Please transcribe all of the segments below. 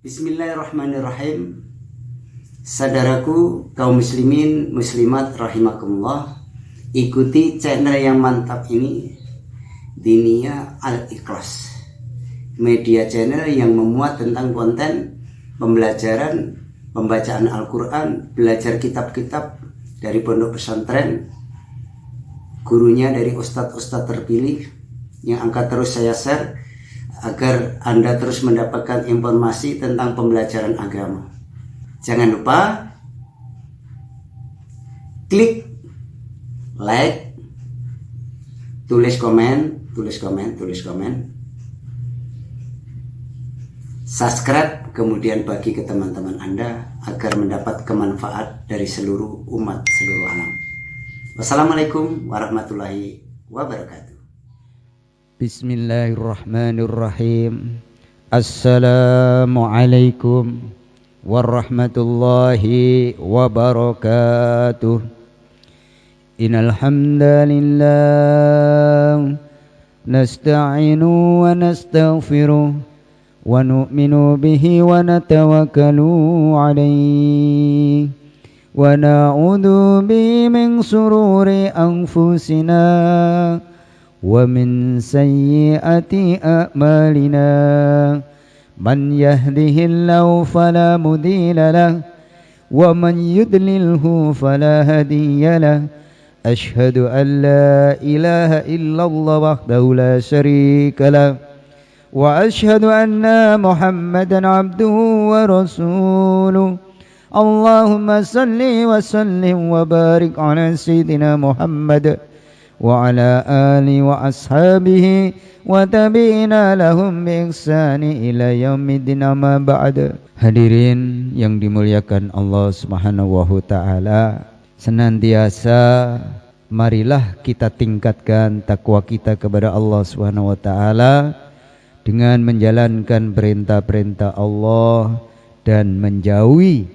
Bismillahirrahmanirrahim. Saudaraku kaum muslimin muslimat rahimakumullah, ikuti channel yang mantap ini, Diniyah Al-Ikhlas, media channel yang memuat tentang konten pembelajaran pembacaan Al-Quran, belajar kitab-kitab dari pondok pesantren, gurunya dari ustadz-ustadz terpilih yang akan terus saya share agar Anda terus mendapatkan informasi tentang pembelajaran agama. Jangan lupa klik like, tulis komen, subscribe, kemudian bagi ke teman-teman Anda agar mendapat kemanfaat dari seluruh umat seluruh alam. Wassalamualaikum warahmatullahi wabarakatuh. Bismillahirrahmanirrahim. Assalamualaikum warahmatullahi wabarakatuh. Innal hamdalillah nasta'inu wa nastaghfiruh wa nu'minu bihi wa natawakkalu alayhi wa na'udzu bihi min sururi anfusina wa min sayyiati a'malina, man yahdihillahu fala mudilla lahu wa man yudlilhu fala hadiya lahu. Ashhadu an la ilaha illallah wahdahu la syarika lahu wa ashhadu anna Muhammadan abduhu wa rasuluh. Allahumma salli wa sallim wa barik ala sayyidina Muhammad wa ala ali wa ashabihi wa tabi'ina lahum bi ihsani ila yaumiddin, amma ba'd. Hadirin yang dimuliakan Allah Subhanahu wa taala, senantiasa marilah kita tingkatkan takwa kita kepada Allah Subhanahu wa taala dengan menjalankan perintah-perintah Allah dan menjauhi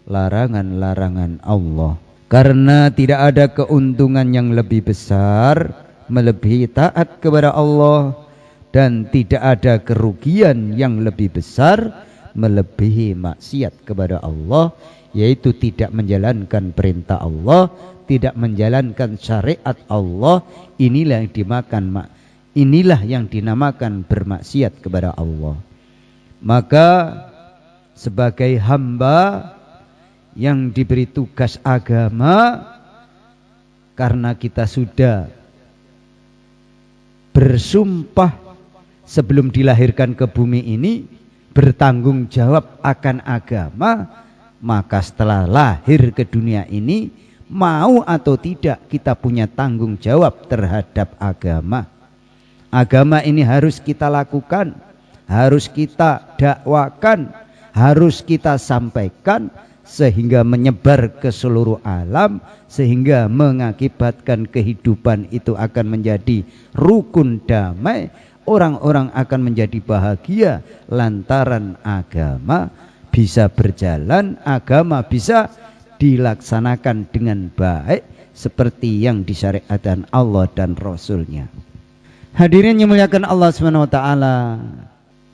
larangan-larangan Allah. Karena tidak ada keuntungan yang lebih besar melebihi taat kepada Allah, dan tidak ada kerugian yang lebih besar melebihi maksiat kepada Allah, yaitu tidak menjalankan perintah Allah, tidak menjalankan syariat Allah. Inilah yang dinamakan bermaksiat kepada Allah. Maka sebagai hamba yang diberi tugas agama, karena kita sudah bersumpah sebelum dilahirkan ke bumi ini bertanggung jawab akan agama, maka setelah lahir ke dunia ini, mau atau tidak, kita punya tanggung jawab terhadap agama. Agama ini harus kita lakukan, harus kita dakwakan, harus kita sampaikan, sehingga menyebar ke seluruh alam, sehingga mengakibatkan kehidupan itu akan menjadi rukun damai. Orang-orang akan menjadi bahagia lantaran agama bisa berjalan, agama bisa dilaksanakan dengan baik seperti yang disyariatkan Allah dan Rasulnya. Hadirin yang muliakan Allah SWT,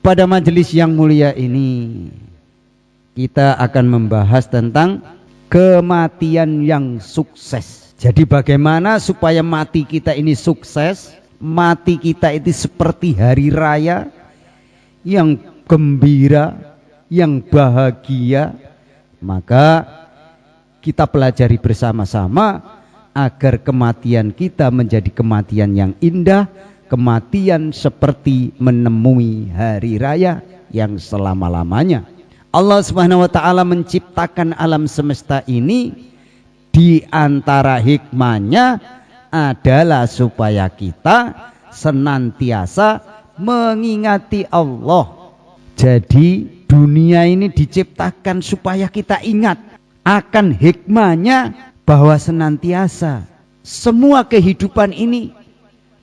pada majelis yang mulia ini kita akan membahas tentang kematian yang sukses. Jadi bagaimana supaya mati kita ini sukses, mati kita itu seperti hari raya yang gembira, yang bahagia. Maka kita pelajari bersama-sama agar kematian kita menjadi kematian yang indah, kematian seperti menemui hari raya yang selama-lamanya. Allah Subhanahu wa taala menciptakan alam semesta ini, di antara hikmahnya adalah supaya kita senantiasa mengingati Allah. Jadi dunia ini diciptakan supaya kita ingat akan hikmahnya, bahwa senantiasa semua kehidupan ini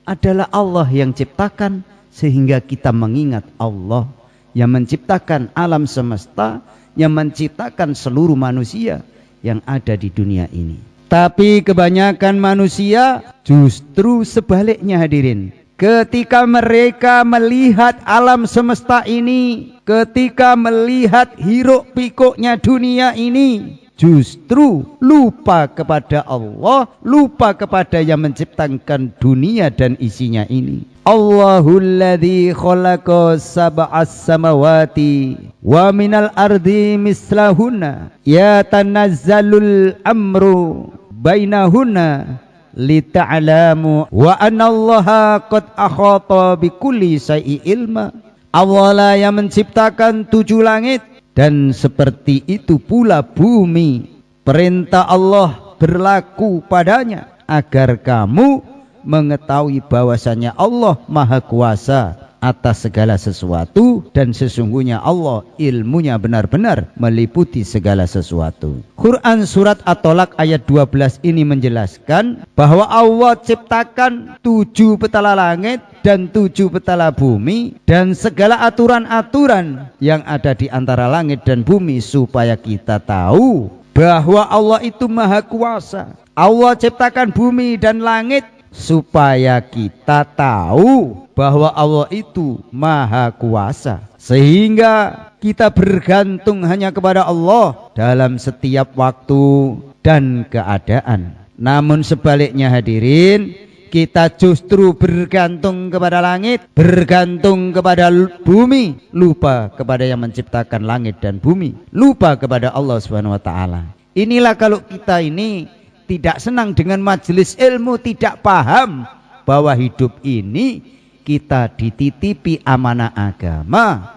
adalah Allah yang ciptakan, sehingga kita mengingat Allah yang menciptakan alam semesta, yang menciptakan seluruh manusia yang ada di dunia ini. Tapi kebanyakan manusia justru sebaliknya, hadirin. ketika mereka melihat alam semesta ini, ketika melihat hiruk pikuknya dunia ini, justru lupa kepada Allah, lupa kepada yang menciptakan dunia dan isinya ini. Allahul ladzi khalaqa sab'as samawati wa minal ardi mislahunna yatanazzalul amru bainahunna lita'lamu wa anallaha qad akhata bikulli syai'in ilma. Allah lah yang menciptakan 7 langit dan seperti itu pula bumi. Perintah Allah berlaku padanya agar kamu mengetahui bahwasanya Allah Maha Kuasa atas segala sesuatu dan sesungguhnya Allah ilmunya benar-benar meliputi segala sesuatu. Quran surat At-Tolak ayat 12 ini menjelaskan bahwa Allah ciptakan 7 petala langit dan 7 petala bumi dan segala aturan-aturan yang ada di antara langit dan bumi supaya kita tahu bahwa Allah itu Maha Kuasa. Allah ciptakan bumi dan langit supaya kita tahu bahwa Allah itu Maha Kuasa, sehingga kita bergantung hanya kepada Allah dalam setiap waktu dan keadaan. Namun sebaliknya hadirin, kita justru bergantung kepada langit, bergantung kepada bumi, lupa kepada yang menciptakan langit dan bumi, lupa kepada Allah Subhanahu wa taala. Inilah kalau kita ini tidak senang dengan majelis ilmu, tidak paham bahwa hidup ini kita dititipi amanah agama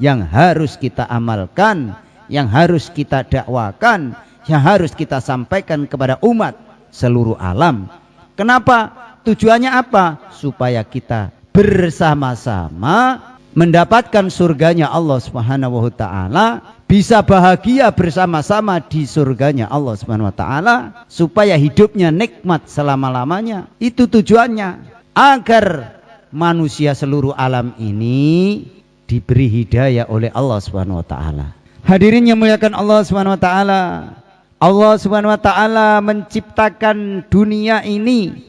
yang harus kita amalkan, yang harus kita dakwakan, yang harus kita sampaikan kepada umat seluruh alam. Kenapa? Tujuannya apa? Supaya kita bersama-sama mendapatkan surganya Allah Subhanahu wa taala, bisa bahagia bersama-sama di surganya Allah Subhanahu wa taala, supaya hidupnya nikmat selama-lamanya. Itu tujuannya, agar manusia seluruh alam ini diberi hidayah oleh Allah Subhanahu wa taala. Hadirin yang muliakan Allah Subhanahu wa taala, Allah Subhanahu wa taala menciptakan dunia ini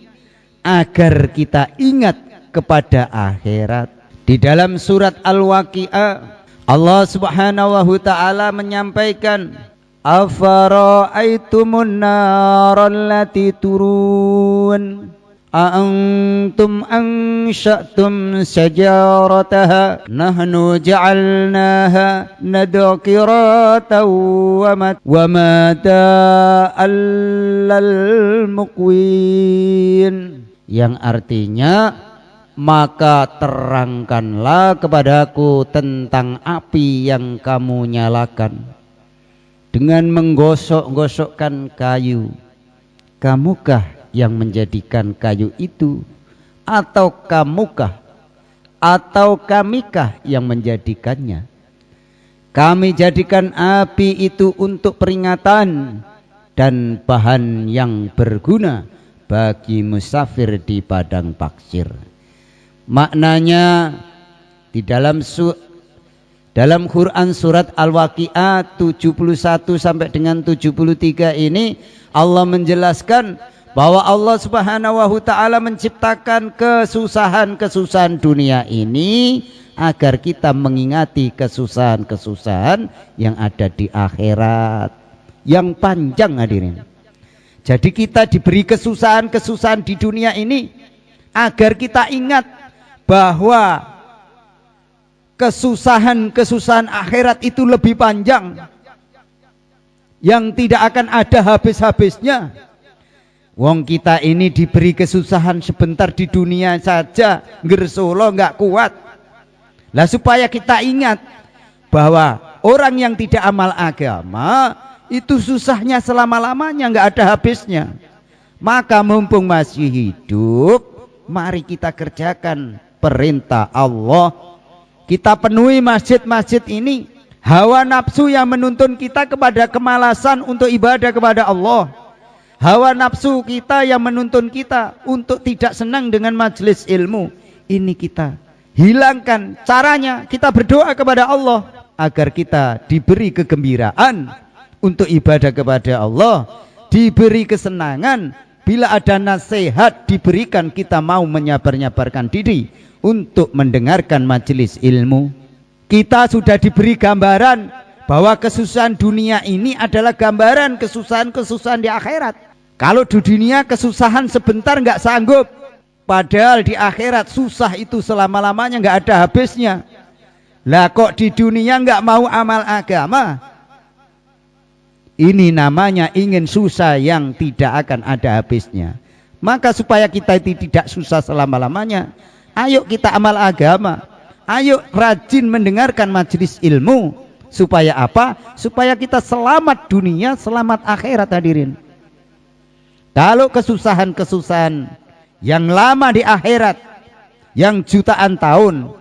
agar kita ingat kepada akhirat. Di dalam surat Al-Waqi'ah Allah Subhanahu wa ta'ala menyampaikan, afara'aitumun naral lati turun a'antum ansha'tum syajarataha nahnu ja'alnaha nadhkiratan wa mata'al lil muqwin, yang artinya, maka terangkanlah kepadaku tentang api yang kamu nyalakan dengan menggosok-gosokkan kayu. Kamukah yang menjadikan kayu itu, atau kamukah, atau kamikah yang menjadikannya? Kami jadikan api itu untuk peringatan dan bahan yang berguna bagi musafir di padang pasir. Maknanya di dalam Quran surat Al-Waqi'ah 71 sampai dengan 73 ini Allah menjelaskan bahwa Allah Subhanahu wa ta'ala menciptakan kesusahan-kesusahan dunia ini agar kita mengingati kesusahan-kesusahan yang ada di akhirat yang panjang, hadirin. Jadi kita diberi kesusahan-kesusahan di dunia ini agar kita ingat bahwa kesusahan-kesusahan akhirat itu lebih panjang, yang tidak akan ada habis-habisnya. Wong kita ini diberi kesusahan sebentar di dunia saja, ngersolo nggak kuat. Lah supaya kita ingat bahwa orang yang tidak amal agama itu susahnya selama-lamanya, nggak ada habisnya. Maka mumpung masih hidup, mari kita kerjakan perintah Allah. Kita penuhi masjid-masjid ini. Hawa nafsu yang menuntun kita kepada kemalasan untuk ibadah kepada Allah. Hawa nafsu kita yang menuntun kita untuk tidak senang dengan majelis ilmu. Ini kita hilangkan. Caranya kita berdoa kepada Allah agar kita diberi kegembiraan untuk ibadah kepada Allah, diberi kesenangan bila ada nasihat diberikan, kita mau menyabar-nyabarkan diri untuk mendengarkan majelis ilmu. Kita sudah diberi gambaran bahwa kesusahan dunia ini adalah gambaran kesusahan-kesusahan di akhirat. Kalau di dunia kesusahan sebentar nggak sanggup, padahal di akhirat susah itu selama-lamanya, nggak ada habisnya. Lah kok di dunia nggak mau amal agama? Ini namanya ingin susah yang tidak akan ada habisnya. Maka supaya kita tidak susah selama-lamanya, ayo kita amal agama. Ayo rajin mendengarkan majelis ilmu. Supaya apa? Supaya kita selamat dunia, selamat akhirat, hadirin. Kalau kesusahan-kesusahan yang lama di akhirat, yang jutaan tahun,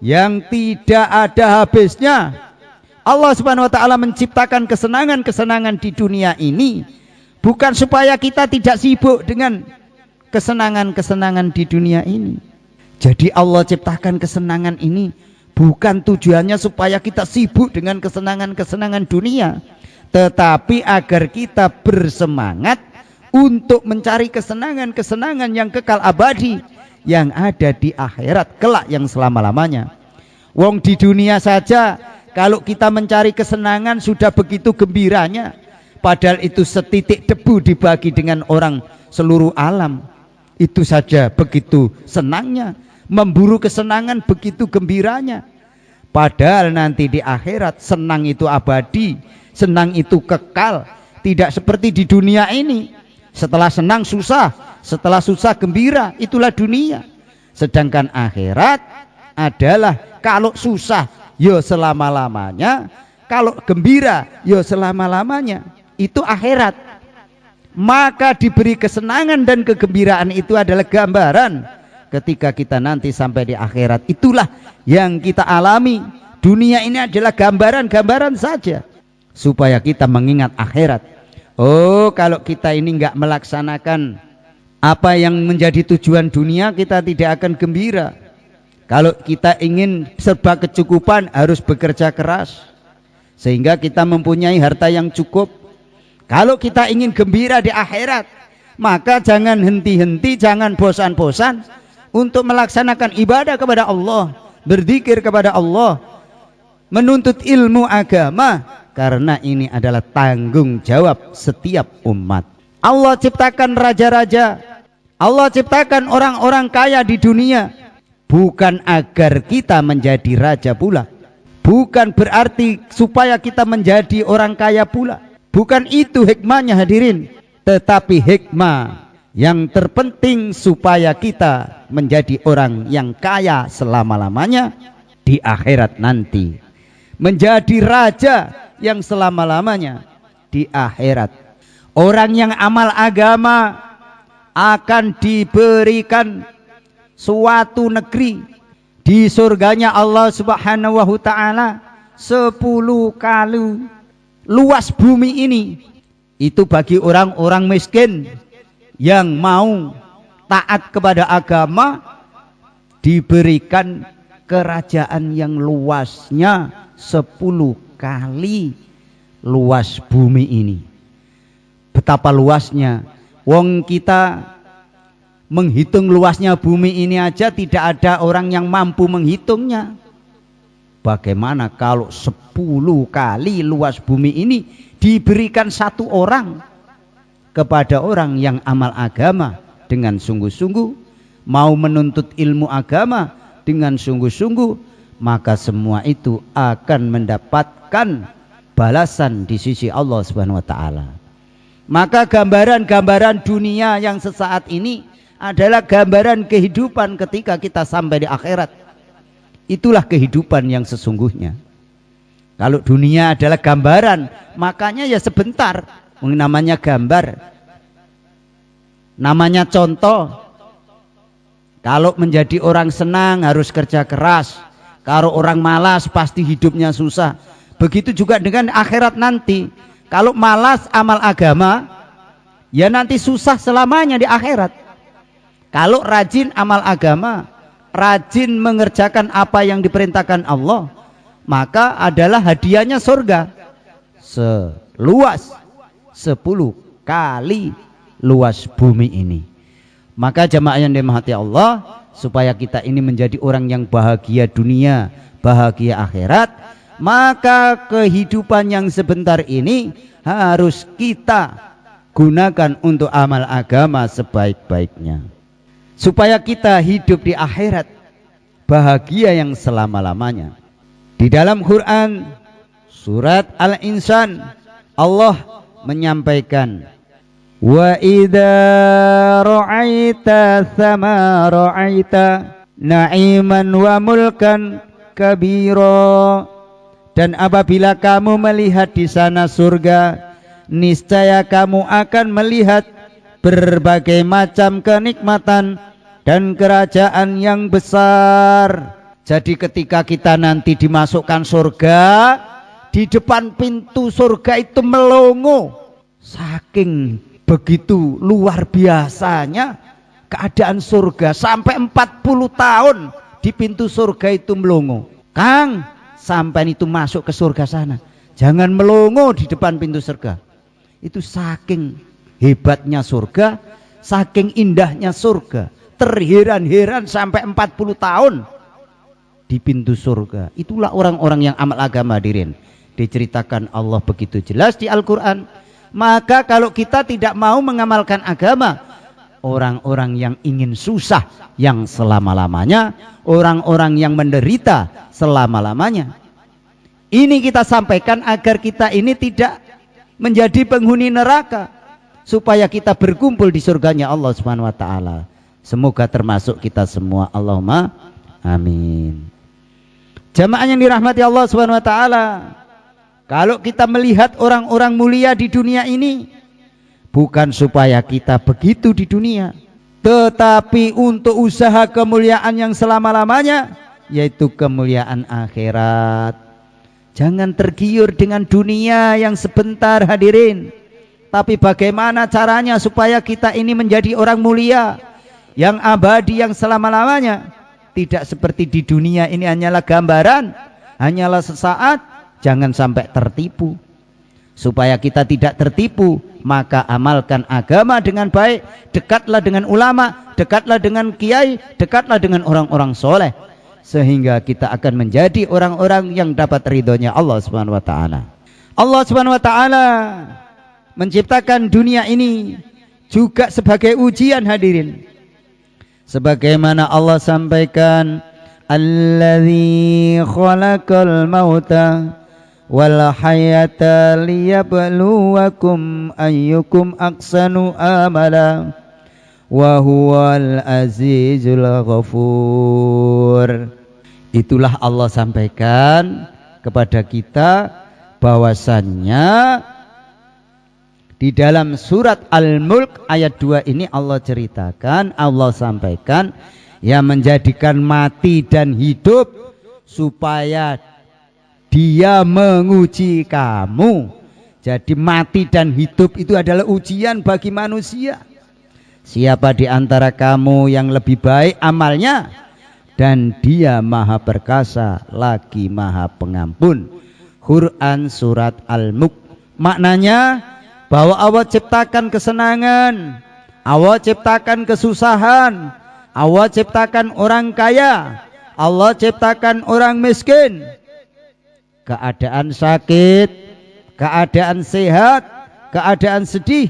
yang tidak ada habisnya, Allah Subhanahu wa ta'ala menciptakan kesenangan-kesenangan di dunia ini bukan supaya kita tidak sibuk dengan kesenangan-kesenangan di dunia ini. Jadi Allah ciptakan kesenangan ini bukan tujuannya supaya kita sibuk dengan kesenangan-kesenangan dunia, tetapi agar kita bersemangat untuk mencari kesenangan-kesenangan yang kekal abadi yang ada di akhirat kelak yang selama-lamanya. Wong di dunia saja kalau kita mencari kesenangan sudah begitu gembiranya, padahal itu setitik debu dibagi dengan orang seluruh alam. Itu saja begitu senangnya, memburu kesenangan begitu gembiranya. Padahal nanti di akhirat senang itu abadi, senang itu kekal, tidak seperti di dunia ini. Setelah senang susah, setelah susah gembira, itulah dunia. Sedangkan akhirat adalah kalau susah yo selama-lamanya, kalau gembira yo selama-lamanya. Itu akhirat. Maka diberi kesenangan dan kegembiraan itu adalah gambaran ketika kita nanti sampai di akhirat. Itulah yang kita alami. Dunia ini adalah gambaran-gambaran saja supaya kita mengingat akhirat. Oh, kalau kita ini enggak melaksanakan apa yang menjadi tujuan dunia, kita tidak akan gembira. Kalau kita ingin serba kecukupan, harus bekerja keras sehingga kita mempunyai harta yang cukup. Kalau kita ingin gembira di akhirat, maka jangan henti-henti, jangan bosan-bosan untuk melaksanakan ibadah kepada Allah, berzikir kepada Allah, menuntut ilmu agama, karena ini adalah tanggung jawab setiap umat. Allah ciptakan raja-raja, Allah ciptakan orang-orang kaya di dunia bukan agar kita menjadi raja pula, bukan berarti supaya kita menjadi orang kaya pula, bukan itu hikmahnya, hadirin. Tetapi hikmah yang terpenting supaya kita menjadi orang yang kaya selama-lamanya di akhirat nanti, menjadi raja yang selama-lamanya di akhirat. Orang yang amal agama akan diberikan suatu negeri di surganya Allah Subhanahu wa ta'ala 10 kali luas bumi ini. Itu bagi orang-orang miskin yang mau taat kepada agama, diberikan kerajaan yang luasnya 10 kali luas bumi ini. Betapa luasnya. Wong kita menghitung luasnya bumi ini aja tidak ada orang yang mampu menghitungnya. Bagaimana kalau 10 kali luas bumi ini diberikan satu orang kepada orang yang amal agama dengan sungguh-sungguh, mau menuntut ilmu agama dengan sungguh-sungguh, maka semua itu akan mendapatkan balasan di sisi Allah Subhanahu wa ta'ala. Maka gambaran-gambaran dunia yang sesaat ini adalah gambaran kehidupan ketika kita sampai di akhirat. Itulah kehidupan yang sesungguhnya. Kalau dunia adalah gambaran, makanya ya sebentar, namanya gambar, namanya contoh. Kalau menjadi orang senang harus kerja keras, kalau orang malas pasti hidupnya susah. Begitu juga dengan akhirat nanti. Kalau malas amal agama, ya nanti susah selamanya di akhirat. Kalau rajin amal agama, rajin mengerjakan apa yang diperintahkan Allah, maka adalah hadiahnya surga seluas 10 kali luas bumi ini. Maka jamaah yang dirahmati Allah, supaya kita ini menjadi orang yang bahagia dunia, bahagia akhirat, maka kehidupan yang sebentar ini harus kita gunakan untuk amal agama sebaik-baiknya, supaya kita hidup di akhirat bahagia yang selama-lamanya. Di dalam Quran surat Al-Insan, Allah menyampaikan, wa idza ra'aita tsama ra'aita na'iman wa mulkan kabira. Dan apabila kamu melihat di sana surga, niscaya kamu akan melihat berbagai macam kenikmatan dan kerajaan yang besar. Jadi ketika kita nanti dimasukkan surga, di depan pintu surga itu melongo, saking begitu luar biasanya keadaan surga. Sampai 40 tahun di pintu surga itu melongo. Kang, sampai itu masuk ke surga sana, jangan melongo di depan pintu surga. Itu saking hebatnya surga, saking indahnya surga, terheran-heran sampai 40 tahun di pintu surga. Itulah orang-orang yang amal agama, hadirin. Diceritakan Allah begitu jelas di Al-Quran. Maka kalau kita tidak mau mengamalkan agama, orang-orang yang ingin susah yang selama-lamanya, orang-orang yang menderita selama-lamanya. Ini kita sampaikan agar kita ini tidak menjadi penghuni neraka, supaya kita berkumpul di surganya Allah Subhanahu wa taala. Semoga termasuk kita semua. Allahumma amin. Jamaah yang dirahmati Allah Subhanahu wa taala, kalau kita melihat orang-orang mulia di dunia ini, bukan supaya kita begitu di dunia, tetapi untuk usaha kemuliaan yang selama-lamanya, yaitu kemuliaan akhirat. Jangan tergiur dengan dunia yang sebentar, hadirin. Tapi bagaimana caranya supaya kita ini menjadi orang mulia yang abadi, yang selama-lamanya. Tidak seperti di dunia ini hanyalah gambaran, hanyalah sesaat. Jangan sampai tertipu. Supaya kita tidak tertipu, maka amalkan agama dengan baik. Dekatlah dengan ulama, dekatlah dengan kiai, dekatlah dengan orang-orang soleh, sehingga kita akan menjadi orang-orang yang dapat ridhonya Allah Subhanahu wa taala. Allah Subhanahu wa taala menciptakan dunia ini juga sebagai ujian, hadirin. Sebagaimana Allah sampaikan, alladzi khalaqal mauta wal hayata liyabluwakum ayyukum ahsanu amala wa huwal azizul ghafur. Itulah Allah sampaikan kepada kita bahwasannya di dalam surat Al-Mulk ayat 2 ini Allah ceritakan, Allah sampaikan yang menjadikan mati dan hidup supaya Dia menguji kamu. Jadi mati dan hidup itu adalah ujian bagi manusia. Siapa di antara kamu yang lebih baik amalnya, dan Dia maha perkasa lagi maha pengampun. Quran surat Al-Mulk. Maknanya bahwa Allah ciptakan kesenangan, Allah ciptakan kesusahan, Allah ciptakan orang kaya, Allah ciptakan orang miskin, keadaan sakit, keadaan sehat, keadaan sedih,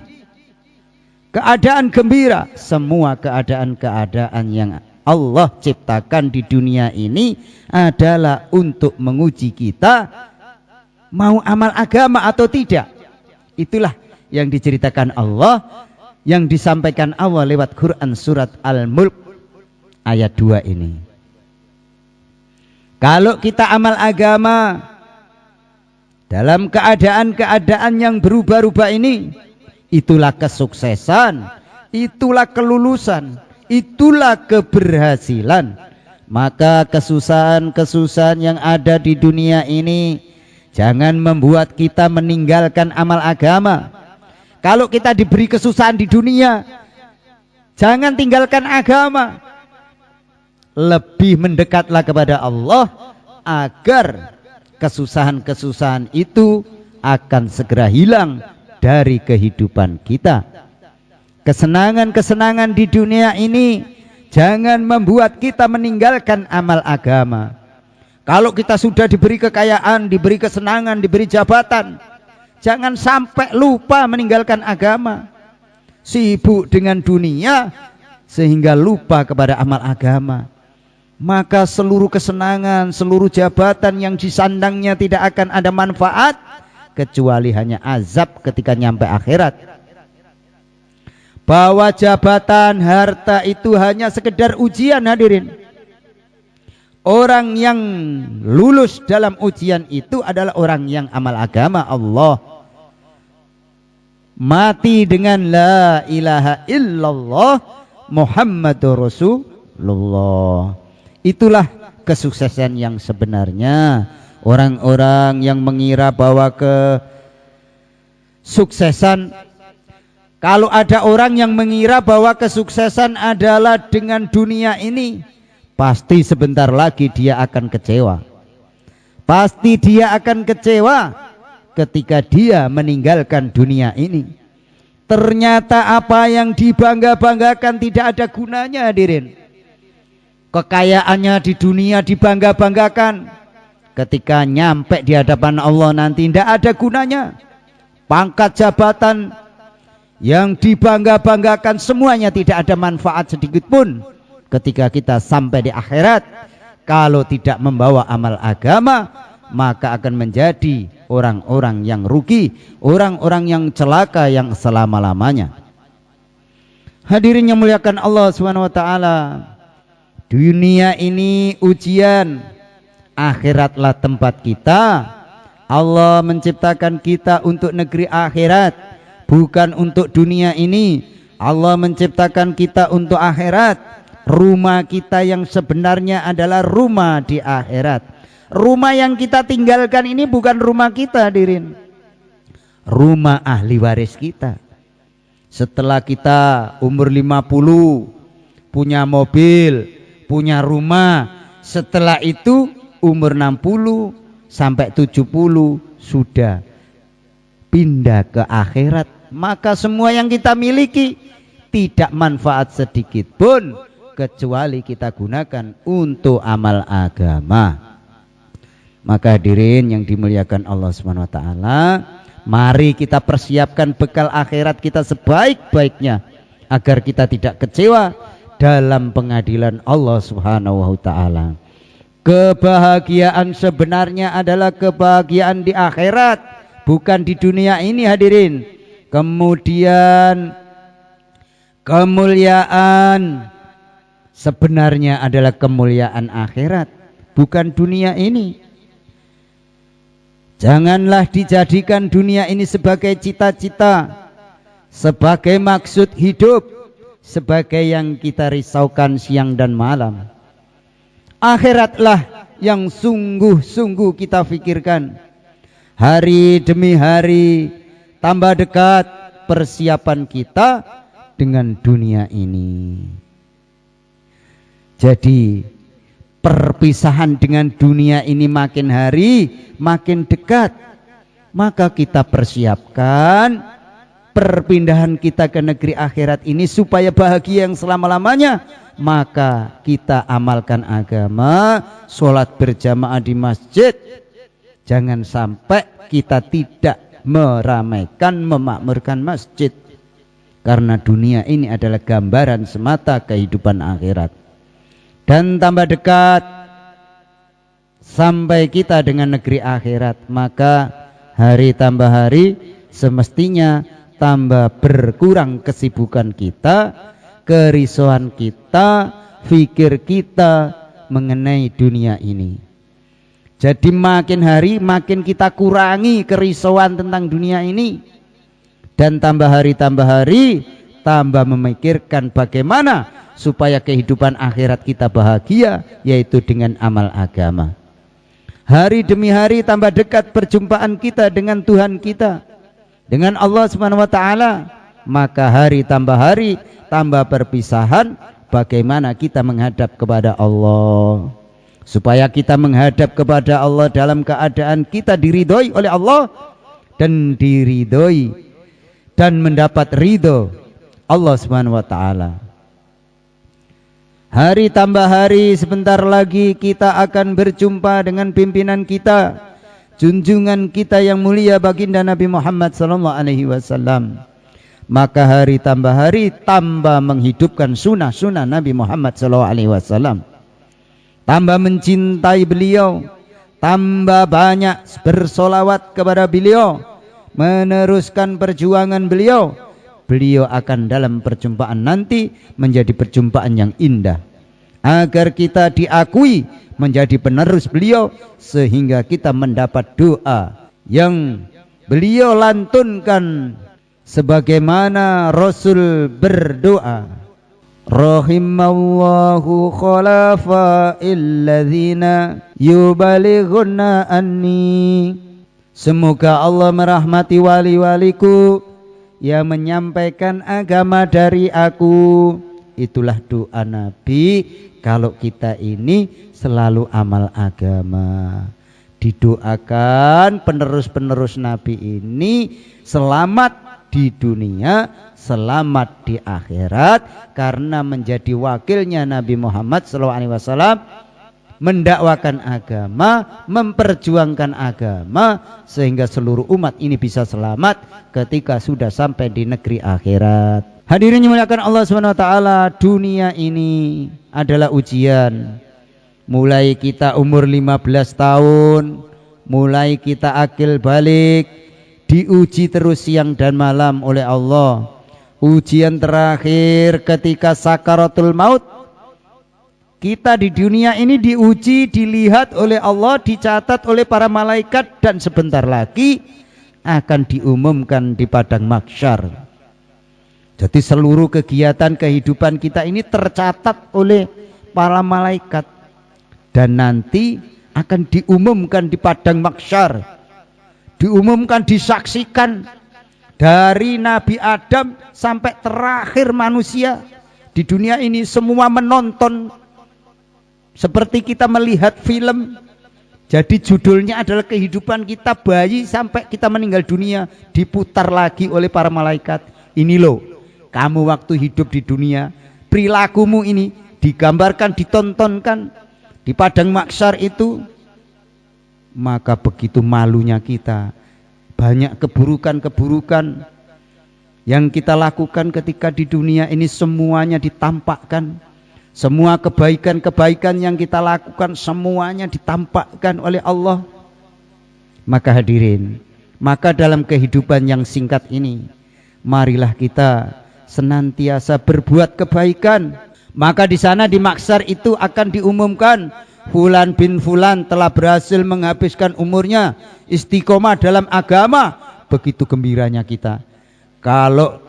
keadaan gembira. Semua keadaan-keadaan yang Allah ciptakan di dunia ini adalah untuk menguji kita mau amal agama atau tidak. Itulah yang diceritakan Allah, yang disampaikan Allah lewat Quran surat Al-Mulk ayat 2 ini. Kalau kita amal agama dalam keadaan-keadaan yang berubah-ubah ini, itulah kesuksesan, itulah kelulusan, itulah keberhasilan. Maka kesusahan-kesusahan yang ada di dunia ini jangan membuat kita meninggalkan amal agama. Kalau kita diberi kesusahan di dunia, jangan tinggalkan agama. Lebih mendekatlah kepada Allah agar kesusahan-kesusahan itu akan segera hilang dari kehidupan kita. kesenangan-kesenangan di dunia ini jangan membuat kita meninggalkan amal agama. Kalau kita sudah diberi kekayaan, diberi kesenangan, diberi jabatan, jangan sampai lupa meninggalkan agama. Sibuk dengan dunia sehingga lupa kepada amal agama. Maka seluruh kesenangan, seluruh jabatan yang disandangnya tidak akan ada manfaat, kecuali hanya azab ketika nyampe akhirat. Bahwa jabatan, harta itu hanya sekedar ujian, hadirin. Orang yang lulus dalam ujian itu adalah orang yang amal agama Allah. Mati dengan la ilaha illallah Muhammadur Rasulullah. Itulah kesuksesan yang sebenarnya. Orang-orang yang mengira bahwa kesuksesan, kalau ada orang yang mengira bahwa kesuksesan adalah dengan dunia ini, pasti sebentar lagi dia akan kecewa. Pasti dia akan kecewa ketika dia meninggalkan dunia ini. Ternyata apa yang dibangga-banggakan tidak ada gunanya, hadirin. Kekayaannya di dunia dibangga-banggakan, ketika nyampe di hadapan Allah nanti tidak ada gunanya. Pangkat jabatan yang dibangga-banggakan semuanya tidak ada manfaat sedikit pun ketika kita sampai di akhirat. Kalau tidak membawa amal agama, maka akan menjadi orang-orang yang rugi, orang-orang yang celaka yang selama-lamanya. Hadirin yang muliakan Allah Subhanahu wa taala, dunia ini ujian, akhiratlah tempat kita. Allah menciptakan kita untuk negeri akhirat, bukan untuk dunia ini. Allah menciptakan kita untuk akhirat. Rumah kita yang sebenarnya adalah rumah di akhirat. Rumah yang kita tinggalkan ini bukan rumah kita, hadirin. Rumah ahli waris kita. Setelah kita umur 50, punya mobil, punya rumah, setelah itu umur 60 sampai 70 sudah pindah ke akhirat, maka semua yang kita miliki tidak manfaat sedikit pun kecuali kita gunakan untuk amal agama. Maka hadirin yang dimuliakan Allah Subhanahu wa taala, mari kita persiapkan bekal akhirat kita sebaik-baiknya agar kita tidak kecewa dalam pengadilan Allah Subhanahu wa taala. Kebahagiaan sebenarnya adalah kebahagiaan di akhirat, bukan di dunia ini, hadirin. Kemudian kemuliaan sebenarnya adalah kemuliaan akhirat, bukan dunia ini. Janganlah dijadikan dunia ini sebagai cita-cita, sebagai maksud hidup, sebagai yang kita risaukan siang dan malam. Akhiratlah yang sungguh-sungguh kita pikirkan. Hari demi hari tambah dekat persiapan kita dengan dunia ini. Jadi perpisahan dengan dunia ini makin hari makin dekat. Maka kita persiapkan perpindahan kita ke negeri akhirat ini supaya bahagia yang selama-lamanya. Maka kita amalkan agama, sholat berjamaah di masjid. Jangan sampai kita tidak meramaikan, memakmurkan masjid, karena dunia ini adalah gambaran semata kehidupan akhirat. Dan tambah dekat sampai kita dengan negeri akhirat, maka hari tambah hari semestinya tambah berkurang kesibukan kita, kerisauan kita, fikir kita mengenai dunia ini. Jadi makin hari makin kita kurangi kerisauan tentang dunia ini, dan tambah hari tambah memikirkan bagaimana supaya kehidupan akhirat kita bahagia, yaitu dengan amal agama. Hari demi hari tambah dekat perjumpaan kita dengan Tuhan kita, dengan Allah Subhanahu wa taala. Maka hari tambah perpisahan, bagaimana kita menghadap kepada Allah. Supaya kita menghadap kepada Allah dalam keadaan kita diridhoi oleh Allah dan diridhoi dan mendapat ridho Allah Subhanahu wa taala. Hari tambah hari, sebentar lagi kita akan berjumpa dengan pimpinan kita, junjungan kita yang mulia baginda Nabi Muhammad sallallahu alaihi wasallam. Maka hari tambah hari tambah menghidupkan sunnah-sunnah Nabi Muhammad sallallahu alaihi wasallam. Tambah mencintai beliau, tambah banyak bersolawat kepada beliau, meneruskan perjuangan beliau. Beliau akan dalam perjumpaan nanti menjadi perjumpaan yang indah, agar kita diakui menjadi penerus beliau, sehingga kita mendapat doa yang beliau lantunkan sebagaimana Rasul berdoa, rahimallahu khalafa'il ladzina yubalighuna anni. Semoga Allah merahmati wali-waliku yang menyampaikan agama dari aku. Itulah doa Nabi kalau kita ini selalu amal agama. Didoakan penerus-penerus Nabi ini selamat di dunia, selamat di akhirat, karena menjadi wakilnya Nabi Muhammad SAW, mendakwakan agama, memperjuangkan agama, sehingga seluruh umat ini bisa selamat ketika sudah sampai di negeri akhirat. Hadirin yang dimuliakan Allah SWT, dunia ini adalah ujian. Mulai kita umur 15 tahun, mulai kita akil balik, diuji terus siang dan malam oleh Allah. Ujian terakhir ketika sakaratul maut, kita di dunia ini diuji, dilihat oleh Allah, dicatat oleh para malaikat, dan sebentar lagi akan diumumkan di padang mahsyar. Jadi seluruh kegiatan kehidupan kita ini tercatat oleh para malaikat, dan nanti akan diumumkan di padang mahsyar, diumumkan, disaksikan dari Nabi Adam sampai terakhir manusia di dunia ini. Semua menonton seperti kita melihat film. Jadi judulnya adalah kehidupan kita bayi sampai kita meninggal dunia, diputar lagi oleh para malaikat. Ini loh, kamu waktu hidup di dunia, perilakumu ini digambarkan, ditontonkan di padang mahsyar itu. Maka begitu malunya kita, banyak keburukan-keburukan yang kita lakukan ketika di dunia ini semuanya ditampakkan. Semua kebaikan-kebaikan yang kita lakukan semuanya ditampakkan oleh Allah. Maka hadirin, maka dalam kehidupan yang singkat ini, marilah kita senantiasa berbuat kebaikan. Maka di sana di mahsyar itu akan diumumkan, Fulan bin Fulan telah berhasil menghabiskan umurnya istiqomah dalam agama. Begitu gembiranya kita kalau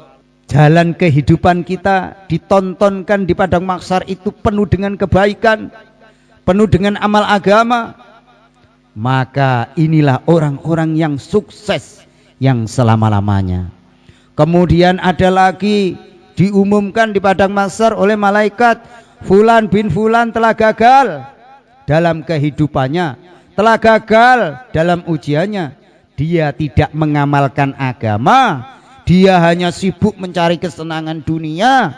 jalan kehidupan kita ditontonkan di padang mahsyar itu penuh dengan kebaikan, penuh dengan amal agama. Maka inilah orang-orang yang sukses yang selama-lamanya. Kemudian ada lagi diumumkan di padang mahsyar oleh malaikat, Fulan bin Fulan telah gagal dalam kehidupannya, telah gagal dalam ujiannya. Dia tidak mengamalkan agama, dia hanya sibuk mencari kesenangan dunia.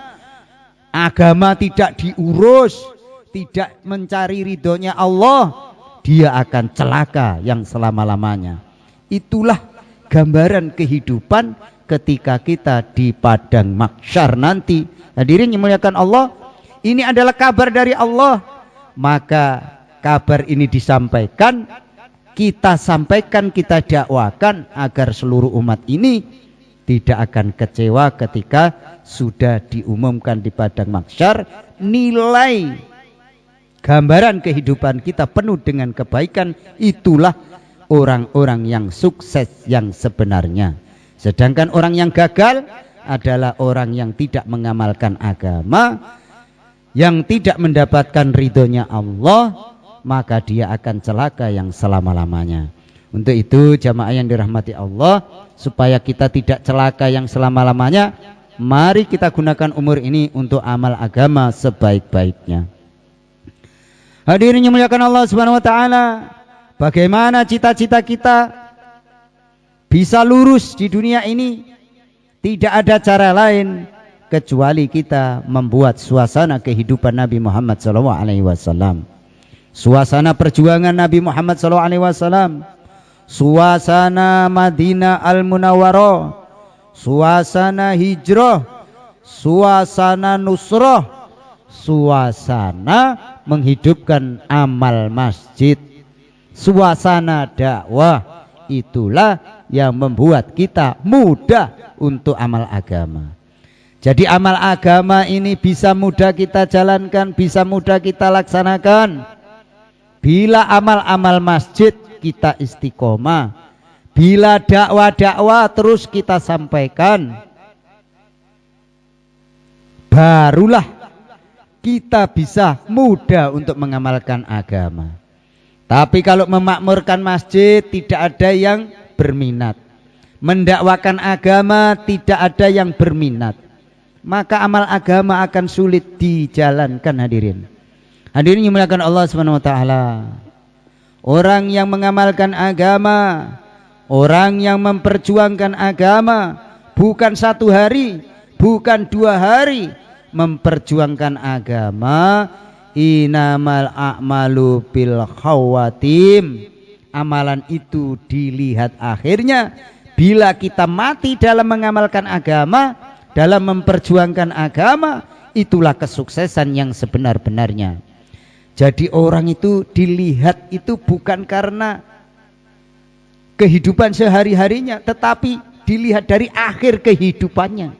Agama tidak diurus, tidak mencari ridhonya Allah, dia akan celaka yang selama-lamanya. Itulah gambaran kehidupan ketika kita di padang mahsyar nanti. Hadirin yang dimuliakan Allah, ini adalah kabar dari Allah. Maka kabar ini disampaikan, kita sampaikan, kita dakwakan agar seluruh umat ini tidak akan kecewa ketika sudah diumumkan di padang mahsyar nilai gambaran kehidupan kita penuh dengan kebaikan. Itulah orang-orang yang sukses yang sebenarnya. Sedangkan orang yang gagal adalah orang yang tidak mengamalkan agama, yang tidak mendapatkan ridhonya Allah, maka dia akan celaka yang selama-lamanya. Untuk itu jamaah yang dirahmati Allah, supaya kita tidak celaka yang selama-lamanya, mari kita gunakan umur ini untuk amal agama sebaik-baiknya. Hadirin yang dimuliakan Allah Subhanahu wa taala, bagaimana cita-cita kita bisa lurus di dunia ini? Tidak ada cara lain kecuali kita membuat suasana kehidupan Nabi Muhammad SAW. Suasana perjuangan Nabi Muhammad SAW, suasana Madinah Al-Munawwarah, suasana hijrah, suasana nusrah, suasana menghidupkan amal masjid, suasana dakwah. Itulah yang membuat kita mudah untuk amal agama. Jadi amal agama ini bisa mudah kita jalankan, bisa mudah kita laksanakan bila amal-amal masjid kita istiqomah, bila dakwah-dakwah terus kita sampaikan, barulah kita bisa mudah untuk mengamalkan agama. Tapi kalau memakmurkan masjid tidak ada yang berminat, mendakwakan agama tidak ada yang berminat, maka amal agama akan sulit dijalankan. Hadirin dimuliakan Allah Subhanahu wa taala. Orang yang mengamalkan agama, orang yang memperjuangkan agama, bukan 1 hari, bukan 2 hari, memperjuangkan agama. Inamal a'malu bil khawatim. Amalan itu dilihat akhirnya. Bila kita mati dalam mengamalkan agama, dalam memperjuangkan agama, itulah kesuksesan yang sebenar-benarnya. Jadi orang itu dilihat itu bukan karena kehidupan sehari-harinya, tetapi dilihat dari akhir kehidupannya.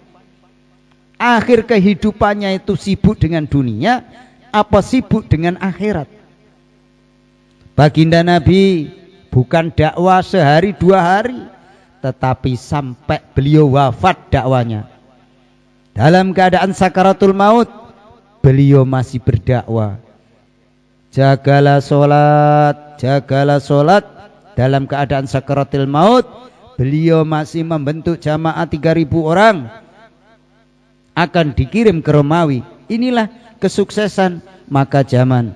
Akhir kehidupannya itu sibuk dengan dunia apa sibuk dengan akhirat. Baginda Nabi bukan dakwah sehari 2 hari, tetapi sampai beliau wafat dakwanya. Dalam keadaan sakaratul maut, beliau masih berdakwah. Jagalah sholat. Dalam keadaan sakaratul maut, beliau masih membentuk jamaah 3.000 orang akan dikirim ke Romawi. Inilah kesuksesan maka zaman.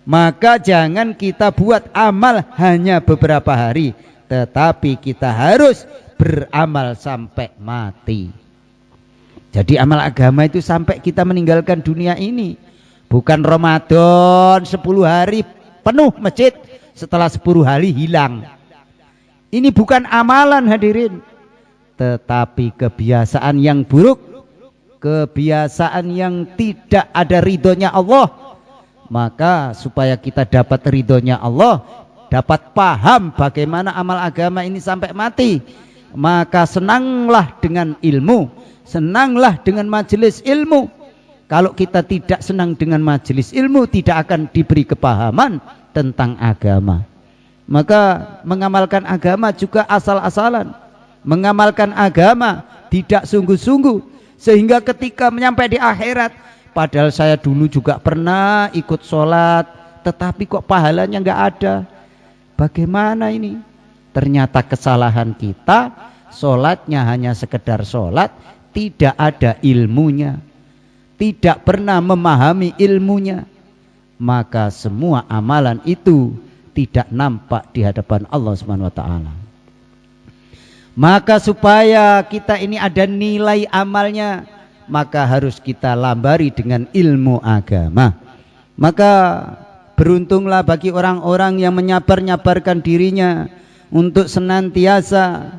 Maka jangan kita buat amal hanya beberapa hari, tetapi kita harus beramal sampai mati. Jadi amal agama itu sampai kita meninggalkan dunia ini. Bukan Ramadan 10 hari penuh masjid, setelah 10 hari hilang. Ini bukan amalan hadirin, tetapi kebiasaan yang buruk, kebiasaan yang tidak ada ridhonya Allah. Maka supaya kita dapat ridhonya Allah, dapat paham bagaimana amal agama ini sampai mati, maka senanglah dengan ilmu, senanglah dengan majelis ilmu. Kalau kita tidak senang dengan majelis ilmu, tidak akan diberi kepahaman tentang agama. Maka mengamalkan agama juga asal-asalan, mengamalkan agama tidak sungguh-sungguh, sehingga ketika menyampai di akhirat, padahal saya dulu juga pernah ikut sholat, tetapi kok pahalanya nggak ada. Bagaimana ini? Ternyata kesalahan kita, sholatnya hanya sekedar sholat, tidak ada ilmunya, tidak pernah memahami ilmunya. Maka semua amalan itu tidak nampak di hadapan Allah Subhanahu wa taala. Maka supaya kita ini ada nilai amalnya, maka harus kita lambari dengan ilmu agama. Maka beruntunglah bagi orang-orang yang menyabar-nyabarkan dirinya untuk senantiasa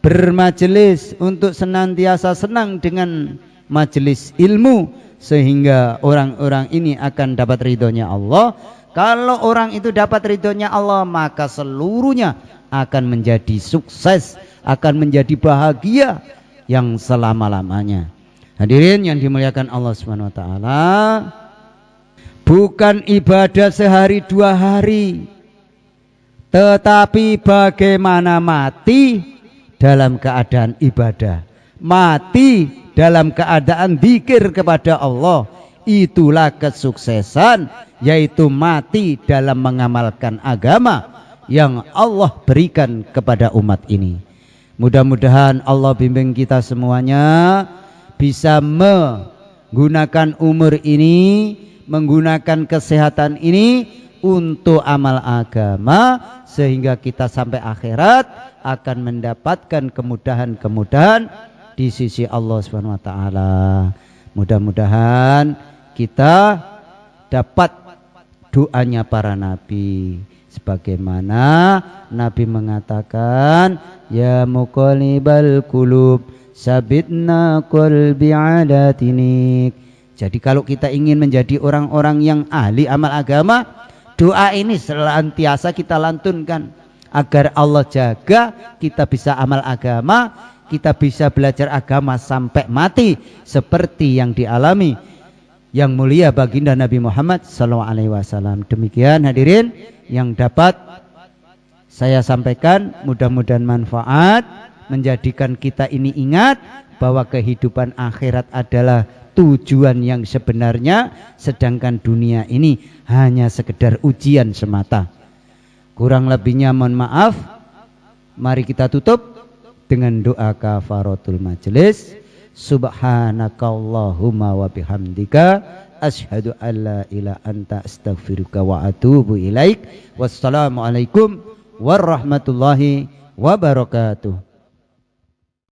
bermajelis, untuk senantiasa senang dengan majelis ilmu, sehingga orang-orang ini akan dapat ridhonya Allah. Kalau orang itu dapat ridhonya Allah, maka seluruhnya akan menjadi sukses, akan menjadi bahagia yang selama-lamanya. Hadirin yang dimuliakan Allah Subhanahu wa taala, bukan ibadah sehari 2 hari, tetapi bagaimana mati dalam keadaan ibadah, mati dalam keadaan zikir kepada Allah. Itulah kesuksesan, yaitu mati dalam mengamalkan agama yang Allah berikan kepada umat ini. Mudah-mudahan Allah bimbing kita semuanya bisa menggunakan umur ini, menggunakan kesehatan ini untuk amal agama, sehingga kita sampai akhirat akan mendapatkan kemudahan-kemudahan di sisi Allah Subhanahu wa taala. Mudah-mudahan kita dapat doanya para nabi, sebagaimana Nabi mengatakan, ya muqallibal qulub sabitna qalbi ala dinik. Jadi kalau kita ingin menjadi orang-orang yang ahli amal agama, doa ini senantiasa kita lantunkan agar Allah jaga kita bisa amal agama, kita bisa belajar agama sampai mati seperti yang dialami yang mulia baginda Nabi Muhammad SAW. Demikian hadirin yang dapat saya sampaikan, mudah-mudahan manfaat, menjadikan kita ini ingat bahwa kehidupan akhirat adalah tujuan yang sebenarnya, sedangkan dunia ini hanya sekedar ujian semata. Kurang lebihnya mohon maaf. Mari kita tutup dengan doa kafaratul majelis. Subhanakallahumma wa bihamdika asyhadu an la ilaha anta astaghfiruka wa atubu ilaik. Wassalamualaikum warahmatullahi wabarakatuh.